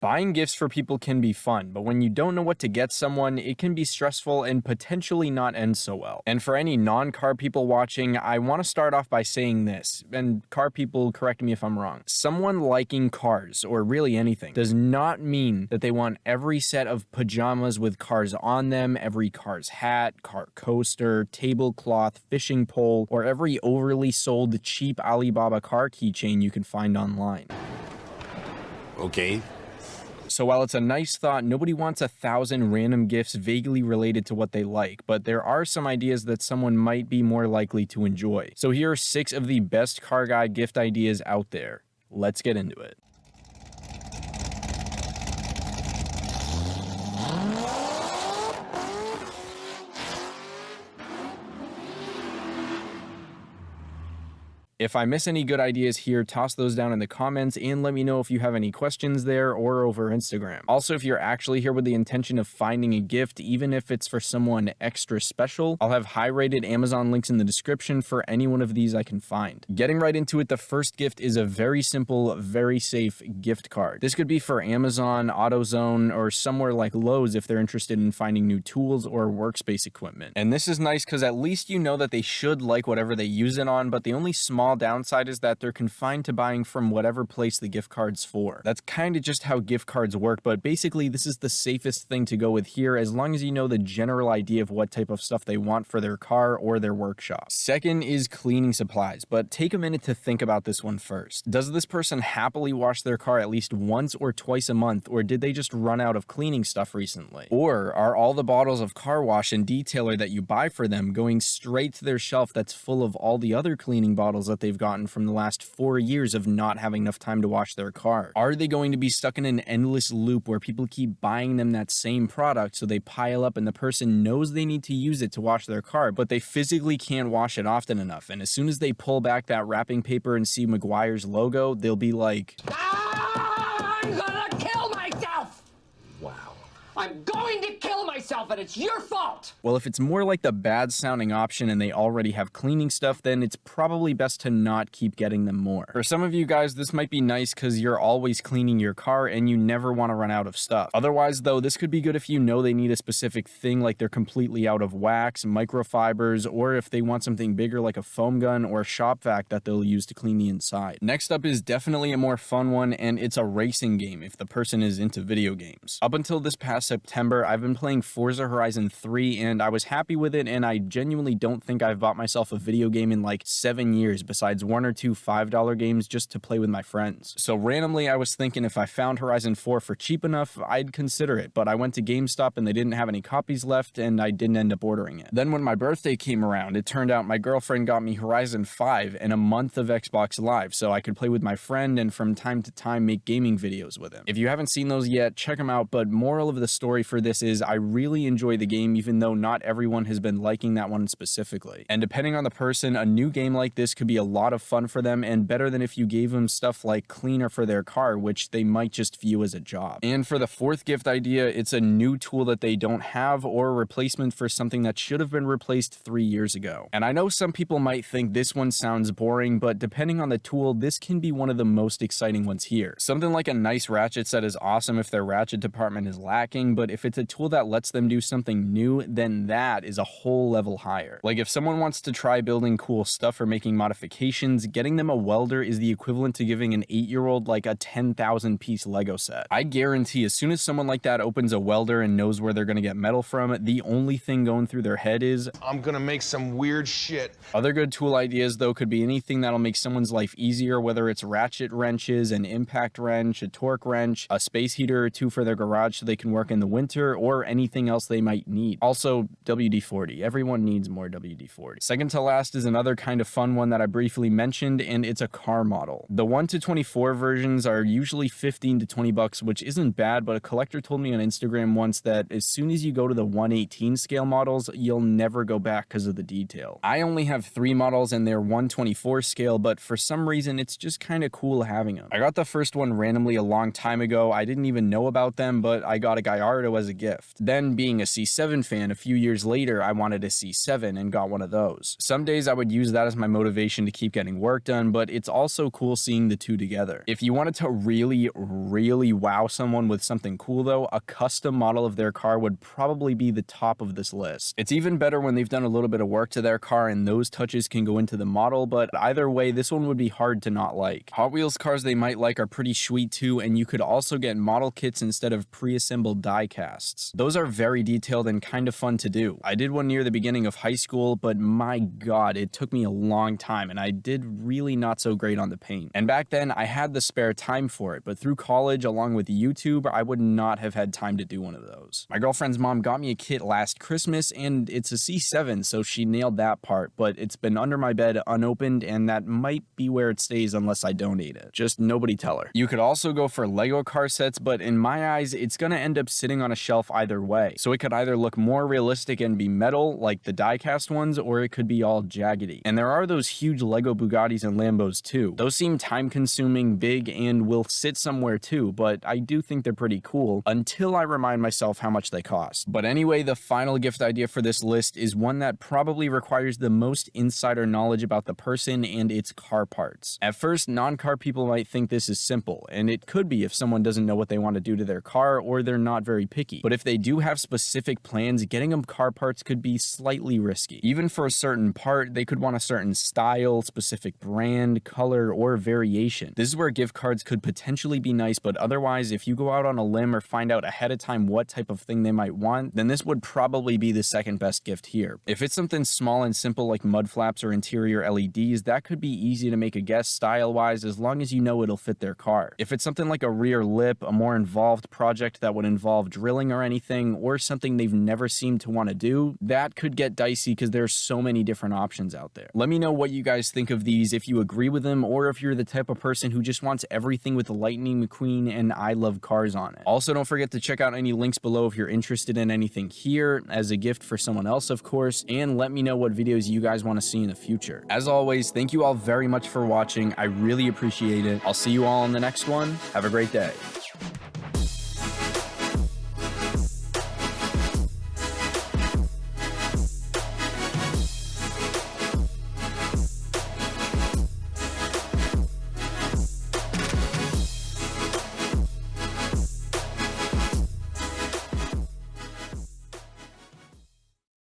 Buying gifts for people can be fun, but when you don't know what to get someone, it can be stressful and potentially not end so well. And for any non-car people watching, I want to start off by saying this, and car people, correct me if I'm wrong. Someone liking cars, or really anything, does not mean that they want every set of pajamas with cars on them, every car's hat, car coaster, tablecloth, fishing pole, or every overly sold cheap Alibaba car keychain you can find online. Okay. So while it's a nice thought, nobody wants 1,000 random gifts vaguely related to what they like, but there are some ideas that someone might be more likely to enjoy. So here are 6 of the best car guy gift ideas out there. Let's get into it. If I miss any good ideas here, toss those down in the comments and let me know if you have any questions there or over Instagram. Also, if you're actually here with the intention of finding a gift, even if it's for someone extra special, I'll have high-rated Amazon links in the description for any one of these I can find. Getting right into it, the first gift is a very simple, very safe gift card. This could be for Amazon, AutoZone, or somewhere like Lowe's if they're interested in finding new tools or workspace equipment. And this is nice because at least you know that they should like whatever they use it on, but the only small downside is that they're confined to buying from whatever place the gift card's for. That's kind of just how gift cards work, but basically this is the safest thing to go with here as long as you know the general idea of what type of stuff they want for their car or their workshop. Second is cleaning supplies, but take a minute to think about this one first. Does this person happily wash their car at least once or twice a month, or did they just run out of cleaning stuff recently? Or are all the bottles of car wash and detailer that you buy for them going straight to their shelf that's full of all the other cleaning bottles that they've gotten from the last 4 years of not having enough time to wash their car? Are they going to be stuck in an endless loop where people keep buying them that same product so they pile up and the person knows they need to use it to wash their car, but they physically can't wash it often enough, and as soon as they pull back that wrapping paper and see Meguiar's logo, they'll be like, I'm gonna kill myself! Wow. I'm going to kill myself, and it's your fault! well, if it's more like the bad sounding option and they already have cleaning stuff, then it's probably best to not keep getting them more. For some of you guys, this might be nice because you're always cleaning your car and you never want to run out of stuff. Otherwise though, this could be good if you know they need a specific thing, like they're completely out of wax, microfibers, or if they want something bigger like a foam gun or a shop vac that they'll use to clean the inside. Next up is definitely a more fun one, and it's a racing game if the person is into video games. Up until this past September, I've been playing Forza Horizon 3 and I was happy with it, and I genuinely don't think I've bought myself a video game in like 7 years besides 1 or 2 $5 games just to play with my friends. So randomly I was thinking if I found Horizon 4 for cheap enough, I'd consider it, but I went to GameStop and they didn't have any copies left and I didn't end up ordering it. Then when my birthday came around, it turned out my girlfriend got me Horizon 5 and a month of Xbox Live so I could play with my friend and from time to time make gaming videos with him. If you haven't seen those yet, check them out, but moral of the story for this is I really enjoy the game even though not everyone has been liking that one specifically. And depending on the person, a new game like this could be a lot of fun for them and better than if you gave them stuff like cleaner for their car, which they might just view as a job. And for the fourth gift idea, it's a new tool that they don't have or a replacement for something that should have been replaced 3 years ago. And I know some people might think this one sounds boring, but depending on the tool, this can be one of the most exciting ones here. Something like a nice ratchet set is awesome if their ratchet department is lacking, but if it's a tool that lets them do something new, then that is a whole level higher. Like if someone wants to try building cool stuff or making modifications, getting them a welder is the equivalent to giving an 8-year-old like a 10,000 piece Lego set. I guarantee as soon as someone like that opens a welder and knows where they're gonna get metal from, the only thing going through their head is, I'm gonna make some weird shit. Other good tool ideas though could be anything that'll make someone's life easier, whether it's ratchet wrenches, an impact wrench, a torque wrench, a space heater or 2 for their garage so they can work in the winter, or anything else they might need. Also, WD-40. Everyone needs more WD-40. Second to last is another kind of fun one that I briefly mentioned, and it's a car model. The 1 to 24 versions are usually 15 to 20 bucks, which isn't bad, but a collector told me on Instagram once that as soon as you go to the 118 scale models, you'll never go back because of the detail. I only have 3 models and they're 124 scale, but for some reason it's just kind of cool having them. I got the first one randomly a long time ago. I didn't even know about them, but I got a Gallardo as a gift. Then being a C7 fan, a few years later, I wanted a C7 and got one of those. Some days I would use that as my motivation to keep getting work done, but it's also cool seeing the two together. If you wanted to really wow someone with something cool though, a custom model of their car would probably be the top of this list. It's even better when they've done a little bit of work to their car and those touches can go into the model, but either way, this one would be hard to not like. Hot Wheels cars they might like are pretty sweet too, and you could also get model kits instead of pre-assembled die casts. Those are very detailed and kind of fun to do. I did one near the beginning of high school, but my god, it took me a long time and I did really not so great on the paint. And back then I had the spare time for it, but through college along with YouTube, I would not have had time to do one of those. My girlfriend's mom got me a kit last Christmas and it's a C7, so she nailed that part, but it's been under my bed unopened and that might be where it stays unless I donate it. Just nobody tell her. You could also go for Lego car sets, but in my eyes, it's gonna end up sitting on a shelf either way. So it could either look more realistic and be metal like the die-cast ones, or it could be all jaggedy. And there are those huge Lego Bugattis and Lambos too. Those seem time-consuming, big, and will sit somewhere too, but I do think they're pretty cool until I remind myself how much they cost. But anyway, the final gift idea for this list is one that probably requires the most insider knowledge about the person and its car parts. At first, non-car people might think this is simple, and it could be if someone doesn't know what they want to do to their car or they're not very picky. But if they do have specific plans, getting them car parts could be slightly risky. Even for a certain part, they could want a certain style, specific brand, color, or variation. This is where gift cards could potentially be nice, but otherwise, if you go out on a limb or find out ahead of time what type of thing they might want, then this would probably be the second best gift here. If it's something small and simple like mud flaps or interior LEDs, that could be easy to make a guess style-wise as long as you know it'll fit their car. If it's something like a rear lip, a more involved project that would involve drilling or anything, or something they've never seemed to want to do, that could get dicey because there's so many different options out there. Let me know what you guys think of these, if you agree with them, or if you're the type of person who just wants everything with Lightning McQueen and I Love Cars on it. Also, don't forget to check out any links below if you're interested in anything here, as a gift for someone else, of course, and let me know what videos you guys want to see in the future. As always, thank you all very much for watching. I really appreciate it. I'll see you all in the next one. Have a great day.